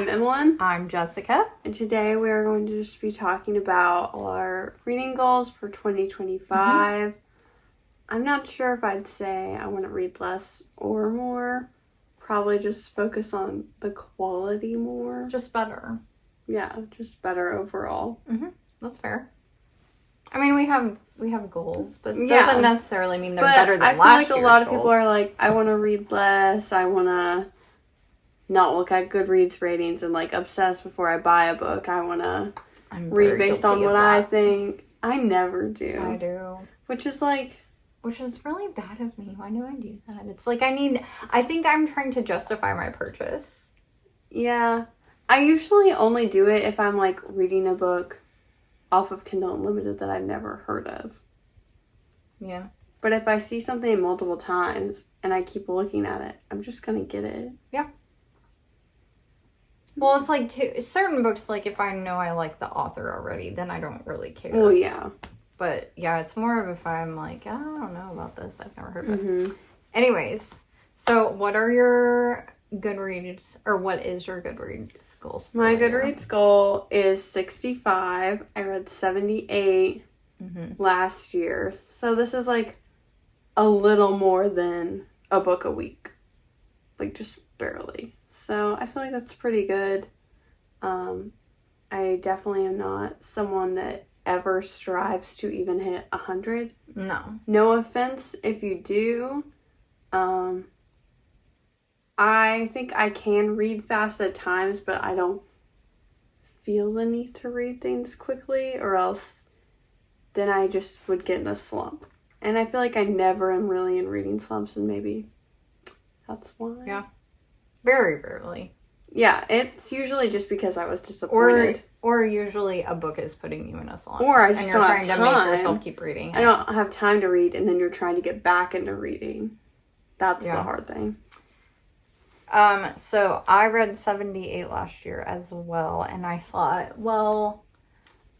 I'm Emmalynn. I'm Jessica. And today we are going to just be talking about our reading goals for 2025. I'm not sure if I'd say I want to read less or more. Probably just focus on the quality more. Just better. Yeah, just better overall. That's fair. I mean, we have goals, but it doesn't necessarily mean they're better than last year's I feel like a lot of people are like, I want to read less. I want to not look at Goodreads ratings and like obsess before I buy a book. I want to read based on what I think. I never do. I do. Which is really bad of me. Why do I do that? It's like I think I'm trying to justify my purchase. Yeah. I usually only do it if I'm like reading a book off of Kindle Unlimited that I've never heard of. Yeah. But if I see something multiple times and I keep looking at it, I'm just going to get it. Yeah. Well, it's like certain books, like if I know I like the author already, then I don't really care. Well, yeah. But yeah, it's more of if I'm like, I don't know about this. I've never heard of it. Anyways, so what are your Goodreads, or what is your Goodreads goals? My Goodreads goal is 65. I read 78 last year. So this is like a little more than a book a week. Like just barely. So I feel like that's pretty good. I definitely am not someone that ever strives to even hit 100. No. No offense if you do. I think I can read fast at times, but I don't feel the need to read things quickly, or else then I just would get in a slump. And I feel like I never am really in reading slumps, and maybe that's why. Yeah. Very rarely. Yeah, it's usually just because I was disappointed. Or usually a book is putting you in a slump. Or I just and you're trying to make yourself keep reading. I don't have time to read, and then you're trying to get back into reading. That's the hard thing. So I read 78 last year as well, and I thought, well,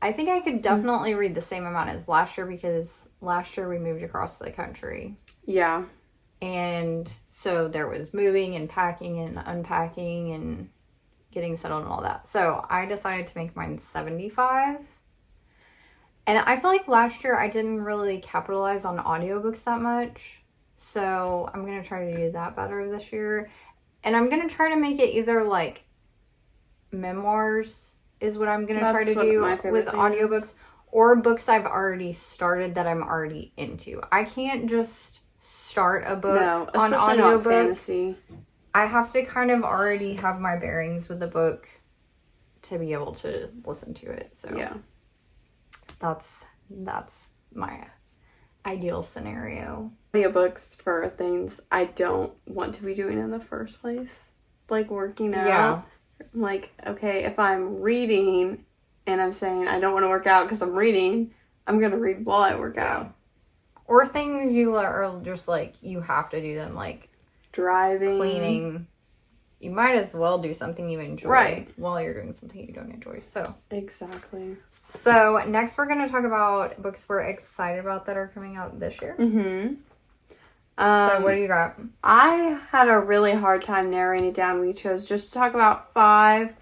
I think I could definitely read the same amount as last year, because last year we moved across the country. Yeah. And so there was moving and packing and unpacking and getting settled and all that. So I decided to make mine 75. And I feel like last year I didn't really capitalize on audiobooks that much. So I'm going to try to do that better this year. And I'm going to try to make it either like memoirs is what I'm going to try to do with audiobooks, or books I've already started that I'm already into. I can't just start a book on audiobook. Fantasy. I have to kind of already have my bearings with the book to be able to listen to it. So yeah, that's my ideal scenario. Audiobooks for things I don't want to be doing in the first place, like working out. Yeah. Like, okay, if I'm reading and I'm saying I don't want to work out because I'm reading, I'm gonna read while I work out. Or things you are just like you have to do them, like driving, cleaning. You might as well do something you enjoy while you're doing something you don't enjoy. So exactly. So next we're going to talk about books we're excited about that are coming out this year. So what do you got? I had a really hard time narrowing it down. We chose just to talk about 5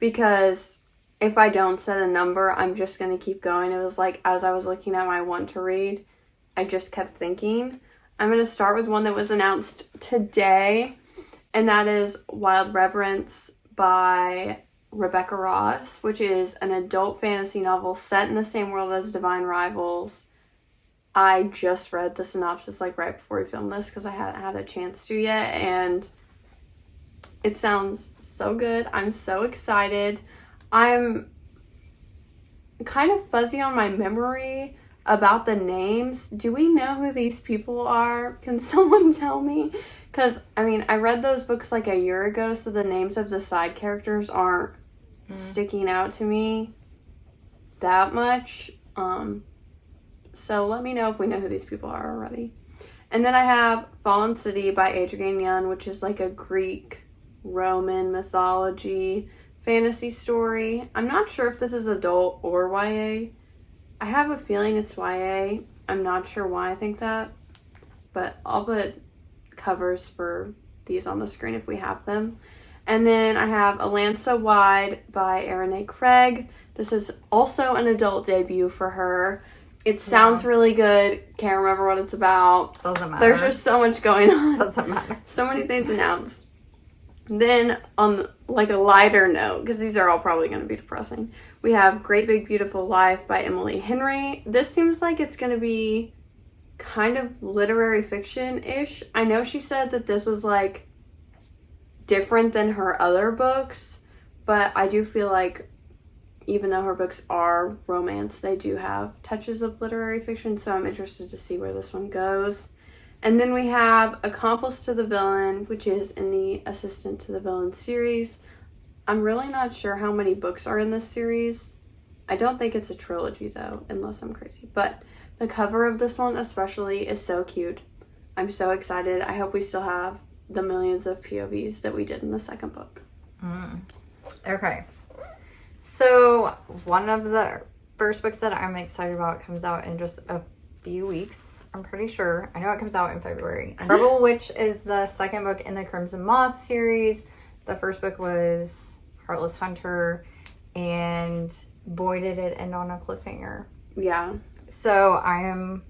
because if I don't set a number, I'm just going to keep going. It was like as I was looking at my want to read, I just kept thinking. I'm going to start with one that was announced today, and that is Wild Reverence by Rebecca Ross, which is an adult fantasy novel set in the same world as Divine Rivals. I just read the synopsis like right before we filmed this because I hadn't had a chance to yet, and it sounds so good. I'm so excited. I'm kind of fuzzy on my memory about the names. Do we know who these people are? Can someone tell me? Because, I mean, I read those books like a year ago, so the names of the side characters aren't sticking out to me that much. So let me know if we know who these people are already. And then I have Fallen City by Adrienne Young, which is like a Greek Roman mythology fantasy story. I'm not sure if this is adult or YA. I have a feeling it's YA. I'm not sure why I think that, but I'll put covers for these on the screen if we have them. And then I have Alansa Wide by Erin A. Craig. This is also an adult debut for her. It sounds really good. Can't remember what it's about. Doesn't matter. There's just so much going on. Doesn't matter. So many things announced. Then on like a lighter note, because these are all probably going to be depressing, we have Great Big Beautiful Life by Emily Henry. This seems like it's going to be kind of literary fiction-ish. I know she said that this was like different than her other books, but I do feel like even though her books are romance, they do have touches of literary fiction, so I'm interested to see where this one goes. And then we have Accomplice to the Villain, which is in the Assistant to the Villain series. I'm really not sure how many books are in this series. I don't think it's a trilogy though, unless I'm crazy. But the cover of this one especially is so cute. I'm so excited. I hope we still have the millions of POVs that we did in the second book. Okay. So one of the first books that I'm excited about comes out in just a few weeks. I'm pretty sure. I know it comes out in February. Rebel Witch is the second book in the Crimson Moth series. The first book was Heartless Hunter, and boy did it end on a cliffhanger. Yeah. So I am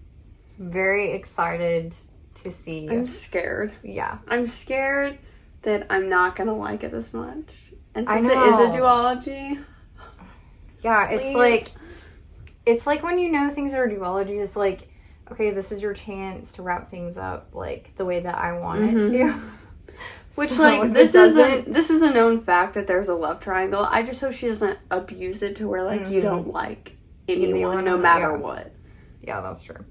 very excited to see. I'm scared. Yeah. I'm scared that I'm not going to like it as much. And I since it know. is a duology. Yeah, Please. it's like when you know things are duologies, it's like, okay, this is your chance to wrap things up like the way that I want it to. Which, So like, if this it is a known fact that there's a love triangle. I just hope she doesn't abuse it to where, like, you don't like anyone no matter what. Yeah, that's true.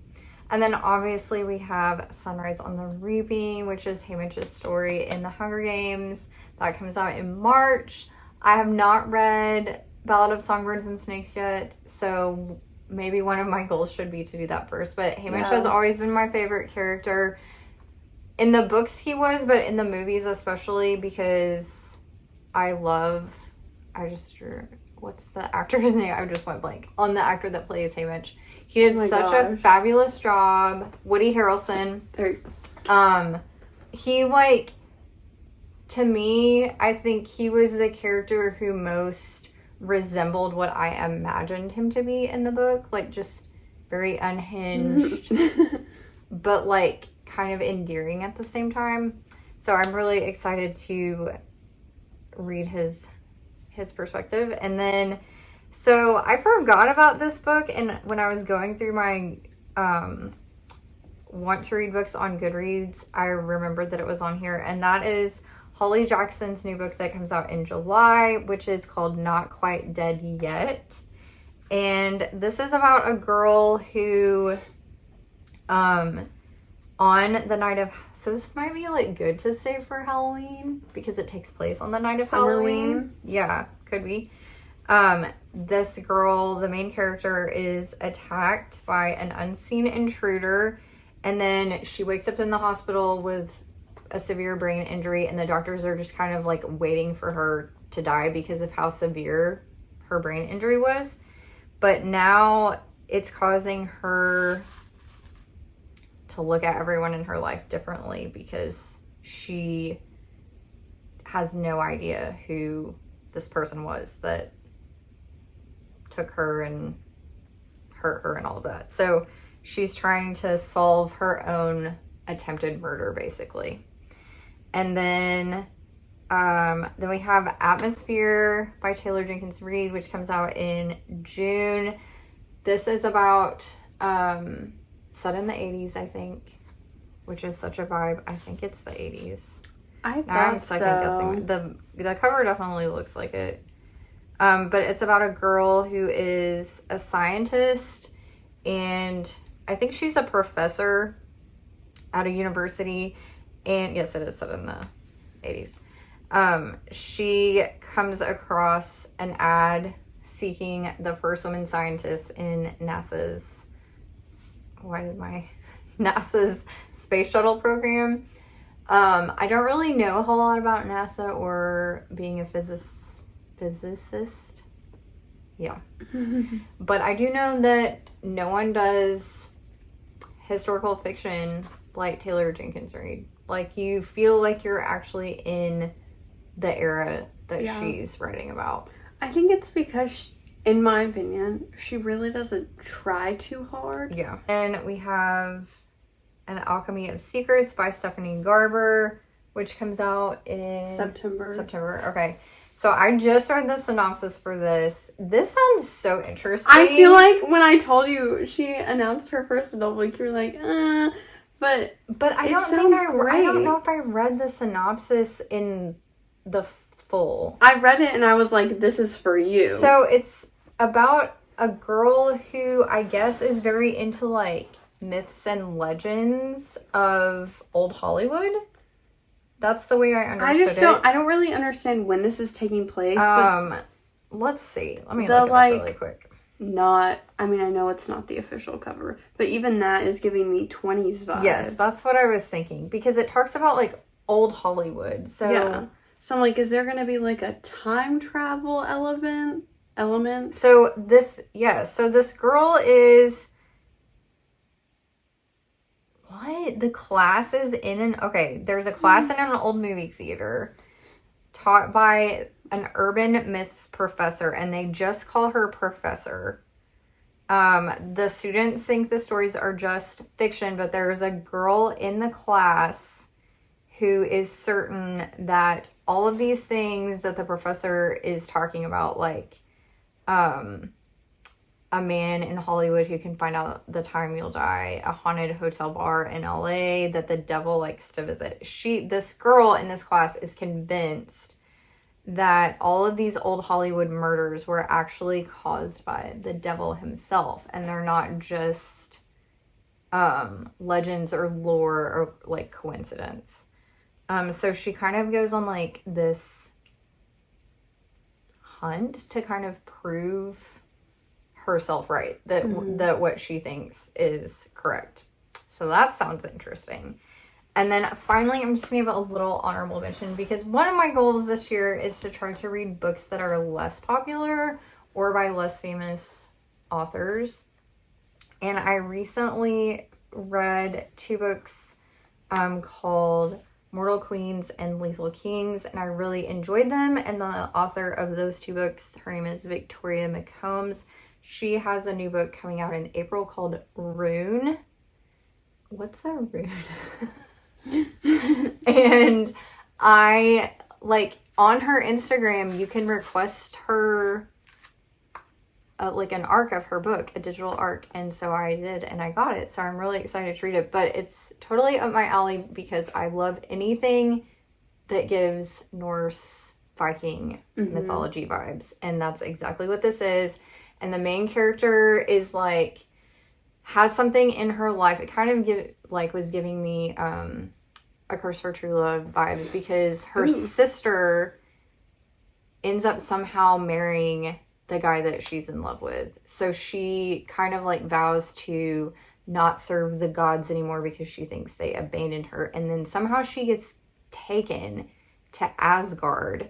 And then obviously we have Sunrise on the Reaping, which is Haymitch's story in the Hunger Games. That comes out in March. I have not read Ballad of Songbirds and Snakes yet, so maybe one of my goals should be to do that first. But Haymitch has always been my favorite character. In the books he was, but in the movies especially, because what's the actor's name? I just went blank on the actor that plays Haymitch. He did such a fabulous job. Woody Harrelson. He, like, to me, I think he was the character who most resembled what I imagined him to be in the book. Like, just very unhinged, but, like, kind of endearing at the same time. So I'm really excited to read his perspective. And then, so I forgot about this book, and when I was going through my want to read books on Goodreads, I remembered that it was on here, and that is Holly Jackson's new book that comes out in July, which is called Not Quite Dead Yet. And this is about a girl who on the night of, so this might be like good to say for Halloween because it takes place on the night of Halloween. Yeah, could be. This girl, the main character, is attacked by an unseen intruder, and then she wakes up in the hospital with a severe brain injury, and the doctors are just kind of like waiting for her to die because of how severe her brain injury was. But now it's causing her to look at everyone in her life differently because she has no idea who this person was that took her and hurt her and all of that. So she's trying to solve her own attempted murder, basically. And then we have Atmosphere by Taylor Jenkins Reid, which comes out in June. This is about set in the 80s, I think, which is such a vibe. I think it's the 80s. I'm second guessing. The cover definitely looks like it. But it's about a girl who is a scientist, and I think she's a professor at a university. And yes, it is set in the 80s. She comes across an ad seeking the first woman scientist in NASA's space shuttle program. I don't really know a whole lot about NASA or being a physicist. Yeah. But I do know that no one does historical fiction like Taylor Jenkins Reid. Like, you feel like you're actually in the era that Yeah. she's writing about. I think it's because, in my opinion, she really doesn't try too hard. Yeah. And we have An Alchemy of Secrets by Stephanie Garber, which comes out in September. Okay. So I just read the synopsis for this. This sounds so interesting. I feel like when I told you she announced her first adult book, you were like, but I it don't think sounds I great. don't know if I read the synopsis in the full. I read it and I was like, this is for you. So it's about a girl who I guess is very into like myths and legends of old Hollywood. That's the way I understood it. I don't really understand when this is taking place. Let's see. Let me the, look it up really quick. I know it's not the official cover, but even that is giving me 20s vibes. Yes, that's what I was thinking. Because it talks about like old Hollywood. So yeah. So I'm like, is there going to be like a time travel element? So this girl is... What? The class is in there's a class in an old movie theater taught by an urban myths professor, and they just call her professor. The students think the stories are just fiction, but there's a girl in the class who is certain that all of these things that the professor is talking about, like a man in Hollywood who can find out the time you'll die, a haunted hotel bar in LA that the devil likes to visit. This girl in this class is convinced that all of these old Hollywood murders were actually caused by the devil himself, and they're not just legends or lore or like coincidence. So she kind of goes on like this hunt to kind of prove herself right, that what she thinks is correct. So that sounds interesting. And then finally, I'm just going to give a little honorable mention, because one of my goals this year is to try to read books that are less popular or by less famous authors. And I recently read 2 books called Mortal Queens and Lethal Kings, and I really enjoyed them. And the author of those 2 books, her name is Victoria McCombs. She has a new book coming out in April called Rune. What's a rune? And I, like, on her Instagram, you can request her, like, an arc of her book, a digital arc. And so I did, and I got it. So I'm really excited to read it. But it's totally up my alley because I love anything that gives Norse Viking mythology vibes. And that's exactly what this is. And the main character is like, has something in her life. It kind of was giving me A Curse for True Love vibes, because her sister ends up somehow marrying the guy that she's in love with. So she kind of like vows to not serve the gods anymore because she thinks they abandoned her. And then somehow she gets taken to Asgard.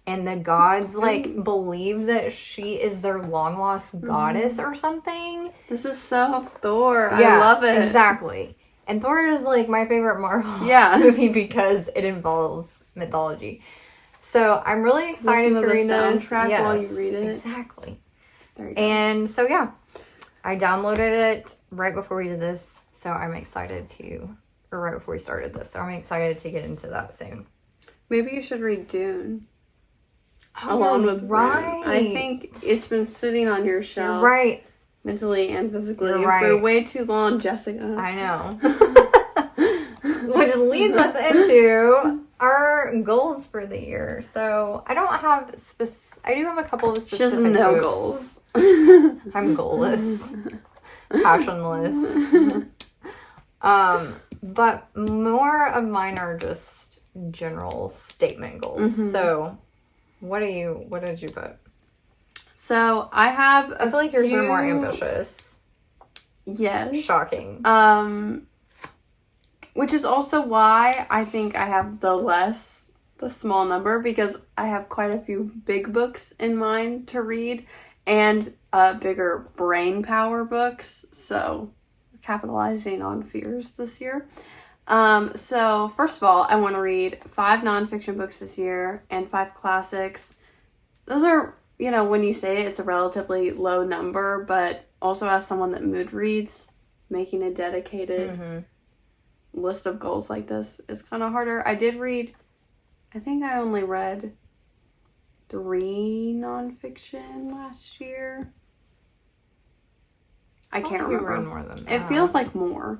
And the gods, like, believe that she is their long-lost goddess or something. This is so Thor. Yeah, I love it. Exactly. And Thor is, like, my favorite Marvel movie because it involves mythology. So, I'm really excited to read this. Soundtrack while you read it. Exactly. There you go. And so, yeah. I downloaded it right before we did this. So, I'm excited or right before we started this. So, I'm excited to get into that soon. Maybe you should read Dune. Oh, along with right. Rune. I think it's been sitting on your shelf. You're right. Mentally and physically. You're right. For way too long, Jessica. I know. Which leads us into our goals for the year. So I don't have I do have a couple of specific She has no goals. I'm goalless. Passionless. But more of mine are just general statement goals. So what did you put? So I feel like yours are more ambitious. Yes. Shocking. Which is also why I think I have the small number, because I have quite a few big books in mind to read and bigger brain power books. So capitalizing on fears this year. So first of all, I want to read 5 nonfiction books this year and 5 classics. Those are, when you say it, it's a relatively low number, but also as someone that mood reads, making a dedicated list of goals like this is kind of harder. I think I only read 3 nonfiction last year. I can't remember. Read more than that. It feels like more.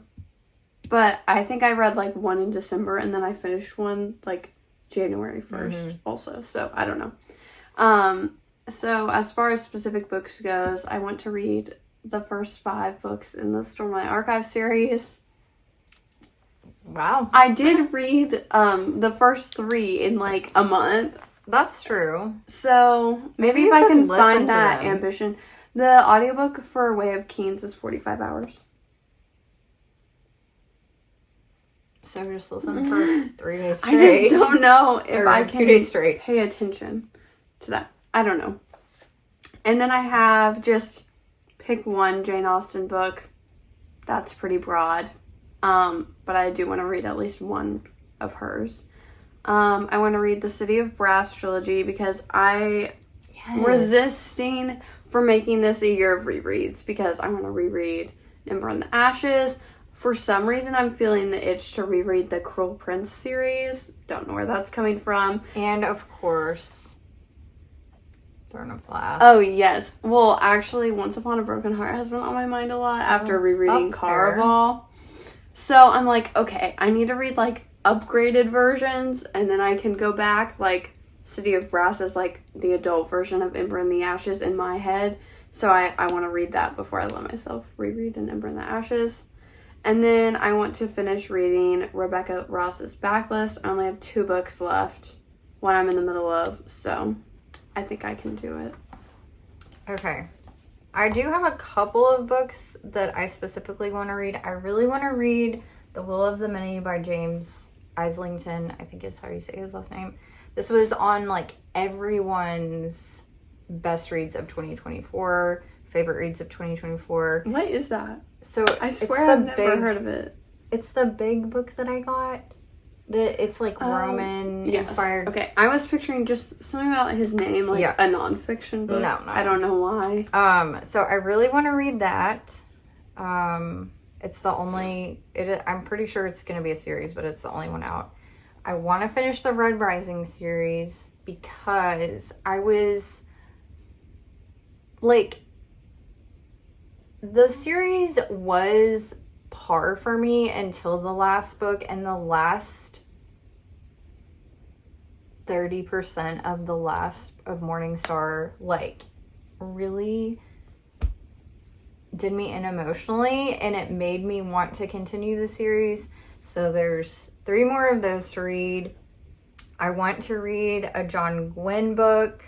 But I think I read like 1 in December and then I finished one like January 1st also. So I don't know. So as far as specific books goes, I want to read the first 5 books in the Stormlight Archive series. Wow. I did read the first 3 in like a month. That's true. So maybe if I can find that ambition. The audiobook for Way of Kings is 45 hours. So just listen for 3 days straight. I just don't know if I can 2 days straight. pay attention to that. I don't know. And then I have just pick one Jane Austen book. That's pretty broad. But I do want to read at least one of hers. I want to read the City of Brass trilogy because I'm resisting for making this a year of rereads because I want to reread Ember in the Ashes. For some reason, I'm feeling the itch to reread the Cruel Prince series. Don't know where that's coming from. And of course, Throne of Glass. Oh, yes. Well, actually, Once Upon a Broken Heart has been on my mind a lot after rereading Caraval. So I'm like, okay, I need to read like upgraded versions and then I can go back. Like City of Brass is like the adult version of Ember in the Ashes in my head. So I want to read that before I let myself reread an Ember in the Ashes. And then I want to finish reading Rebecca Ross's Backlist. I only have 2 books left, one I'm in the middle of, so I think I can do it. Okay. I do have a couple of books that I specifically want to read. I really want to read The Will of the Many by James Islington, I think is how you say his last name. This was on like everyone's best reads of 2024, favorite reads of 2024. What is that? So I swear I've never heard of it. It's the big book that I got. It's like Roman inspired. Okay, I was picturing just something about his name, like a nonfiction book. No. I don't know why. So I really want to read that. It's the only. I'm pretty sure it's going to be a series, but it's the only one out. I want to finish the Red Rising series because I was like. The series was par for me until the last book, and the last 30% of the last of Morningstar like really did me in emotionally, and it made me want to continue the series. So there's 3 more of those to read. I want to read a John Gwynne book.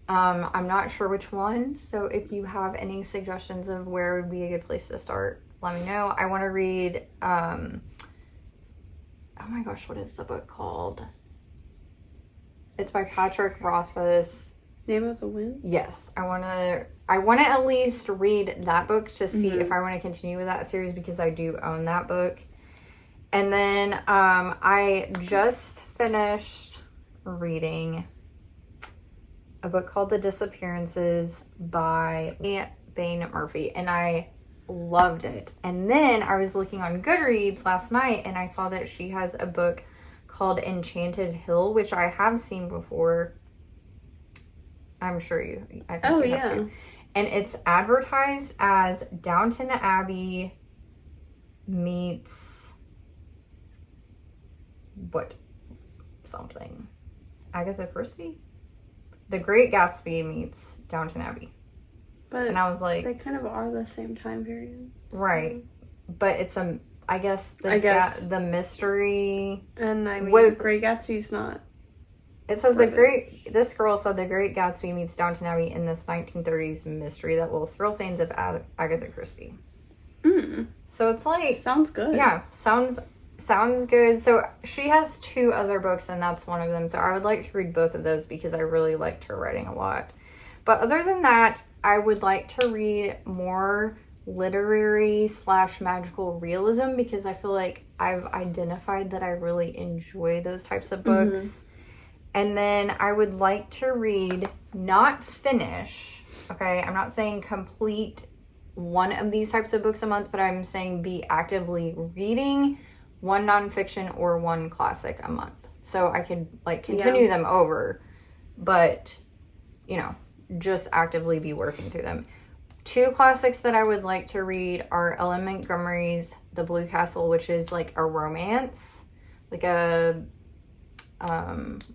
I'm not sure which one, so if you have any suggestions of where would be a good place to start, let me know. I want to read, oh my gosh, what is the book called? It's by Patrick Rothfuss. Name of the Wind? Yes, I want to at least read that book to see if I want to continue with that series because I do own that book. And then I just finished reading a book called The Disappearances by Bain Murphy, and I loved it. And then I was looking on Goodreads last night and I saw that she has a book called Enchanted Hill, which I have seen before. I'm sure I think you have too. And it's advertised as Downton Abbey meets something. Agatha Christie? The Great Gatsby meets Downton Abbey. And I was like, they kind of are the same time period. Right. But it's I guess the mystery. And I mean, Great Gatsby's not. It says this girl said The Great Gatsby meets Downton Abbey in this 1930s mystery that will thrill fans of Agatha Christie. So it's like. Sounds good. Yeah. Sounds good. So she has 2 other books and that's one of them. So I would like to read both of those because I really liked her writing a lot. But other than that, I would like to read more literary / magical realism, because I feel like I've identified that I really enjoy those types of books. And then I would like to read, not finish, okay? I'm not saying complete one of these types of books a month, but I'm saying be actively reading one nonfiction or one classic a month. So I could like continue them over, but you know, just actively be working through them. 2 classics that I would like to read are Ellen Montgomery's The Blue Castle, which is like a romance, like a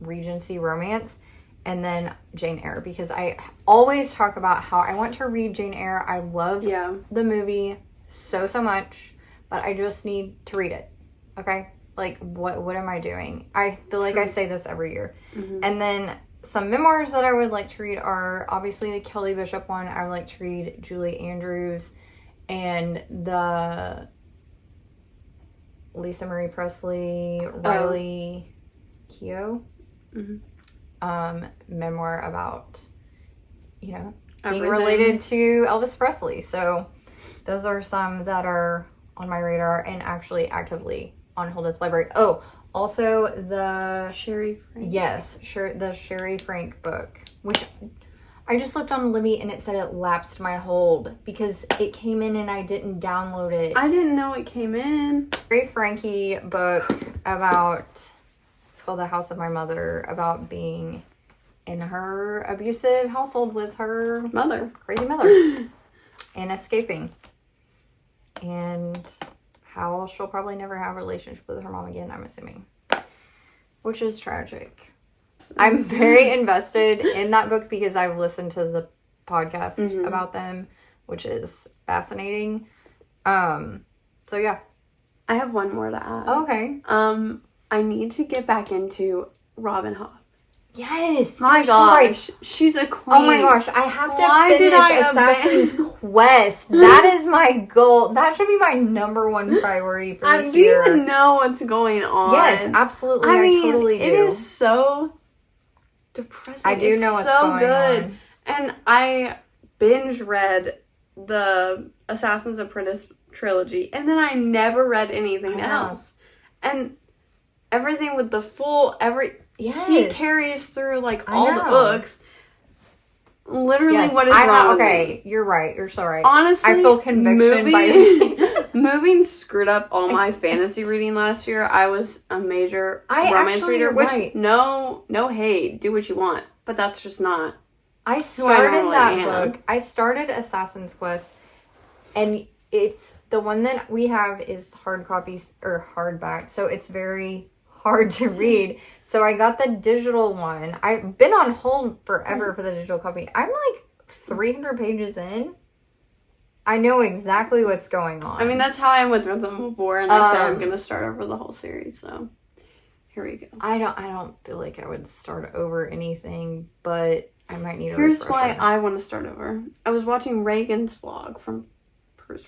Regency romance, and then Jane Eyre, because I always talk about how I want to read Jane Eyre. I love the movie so much, but I just need to read it. Okay? Like, what am I doing? I feel like I say this every year. And then some memoirs that I would like to read are obviously the Kelly Bishop one. I would like to read Julie Andrews and the Lisa Marie Presley, Riley Keough memoir about, you know, being related to Elvis Presley. So those are some that are on my radar and actually actively on Hold It's Library. Oh, also the Sherry Frank. Yes, the Sherry Frank book, which I just looked on Libby and it said it lapsed my hold because it came in and I didn't download it. I didn't know it came in. Sherry Frankie book about, it's called The House of My Mother, about being in her abusive household with her crazy mother and escaping. And how she'll probably never have a relationship with her mom again, I'm assuming. Which is tragic. I'm very invested in that book because I've listened to the podcast about them, which is fascinating. So yeah. I have one more to add. Okay. I need to get back into Robin Hobb. Yes. My gosh. She's a queen. Oh my gosh. I have to finish Assassin's Quest. That is my goal. That should be my #1 priority for this year. I do even know what's going on. Yes, absolutely. I mean, totally do. It is so depressing. I do know what's going on. And I binge read the Assassin's Apprentice trilogy, and then I never read anything else. And everything with the full he carries through like all the books. Literally, what is wrong? Okay, you're right. You're so right. Honestly, I feel conviction by moving screwed up all my fantasy reading last year. I was a major romance reader, which no hate, do what you want, but that's just not. I started that book. I started Assassin's Quest, and it's the one that we have is hard copies or hardback, so it's very hard to read. So I got the digital one. I've been on hold forever for the digital copy. I'm like 300 pages in. I know exactly what's going on. I mean, that's how I am with Rhythm of War, and I said I'm gonna start over the whole series. So here we go. I don't feel like I would start over anything, but I might need a Here's refresher. why I want to start over. I was watching Reagan's vlog from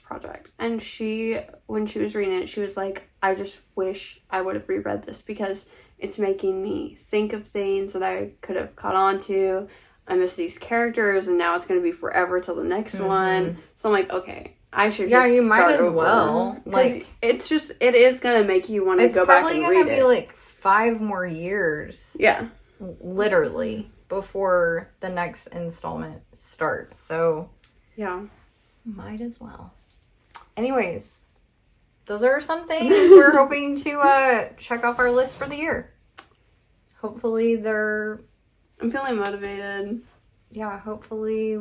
Project, and when she was reading it, she was like, I just wish I would have reread this because it's making me think of things that I could have caught on to. I miss these characters, and now it's going to be forever till the next one. So I'm like, okay, I should just you might start as over. well. Like, it is going to make you want to go back and read it. It's probably going to be like 5 more years. Yeah. Literally, before the next installment starts. So, yeah. Might as well. Anyways, those are some things we're hoping to check off our list for the year. Hopefully I'm feeling motivated. Yeah, hopefully,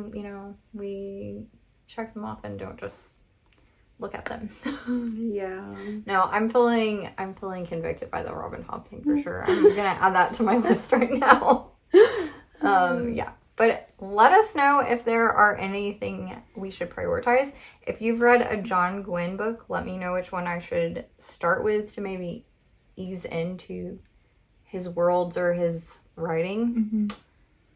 we check them off and don't just look at them. Yeah. No, I'm feeling convicted by the Robin Hobb thing for sure. I'm gonna add that to my list right now. Yeah. But let us know if there are anything we should prioritize. If you've read a John Gwynne book, let me know which one I should start with to maybe ease into his worlds or his writing.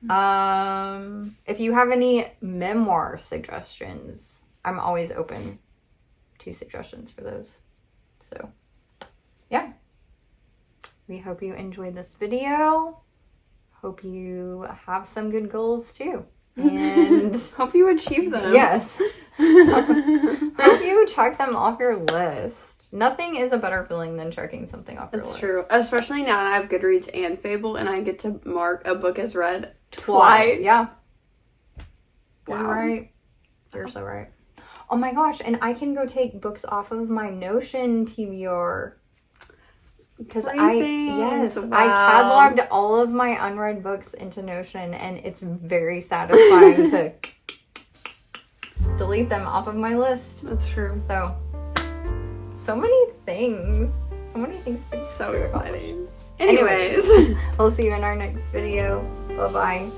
If you have any memoir suggestions, I'm always open to suggestions for those. So, yeah. We hope you enjoyed this video. Hope you have some good goals too. And hope you achieve them. yes. Hope you check them off your list. Nothing is a better feeling than checking something off your list. That's true. Especially now that I have Goodreads and Fable and I get to mark a book as read twice. Yeah. Wow. You're right. You're so right. Oh my gosh, and I can go take books off of my Notion TBR. Because I cataloged all of my unread books into Notion, and it's very satisfying to delete them off of my list. That's true. So many things. So many things to So exciting. Anyways, we'll see you in our next video. Bye-bye.